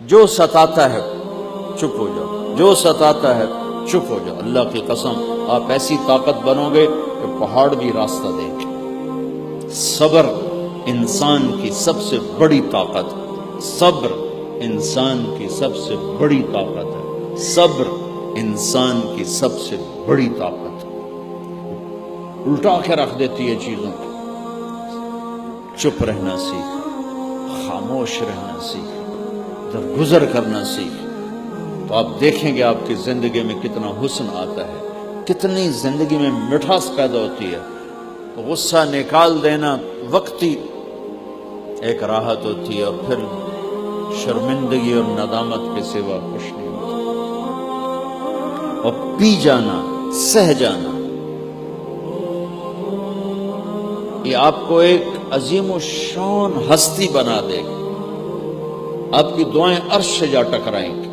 جو ستاتا ہے چپ ہو جاؤ، جو ستاتا ہے چپ ہو جاؤ۔ اللہ کی قسم آپ ایسی طاقت بنو گے کہ پہاڑ بھی راستہ دیں گے۔ صبر انسان کی سب سے بڑی طاقت ہے، صبر انسان کی سب سے بڑی طاقت ہے، صبر انسان کی سب سے بڑی طاقت ہے۔ الٹا کے رکھ دیتی ہے چیزوں کو۔ چپ رہنا سیکھ، خاموش رہنا سیکھ، درگزر کرنا سیکھ، تو آپ دیکھیں گے آپ کی زندگی میں کتنا حسن آتا ہے، کتنی زندگی میں مٹھاس پیدا ہوتی ہے۔ تو غصہ نکال دینا وقتی ایک راحت ہوتی ہے، اور پھر شرمندگی اور ندامت کے سوا کچھ نہیں ہوتا۔ اور پی جانا، سہ جانا، یہ آپ کو ایک عظیم و شان ہستی بنا دے گی۔ آپ کی دعائیں عرش سے جا ٹکرائیں گی۔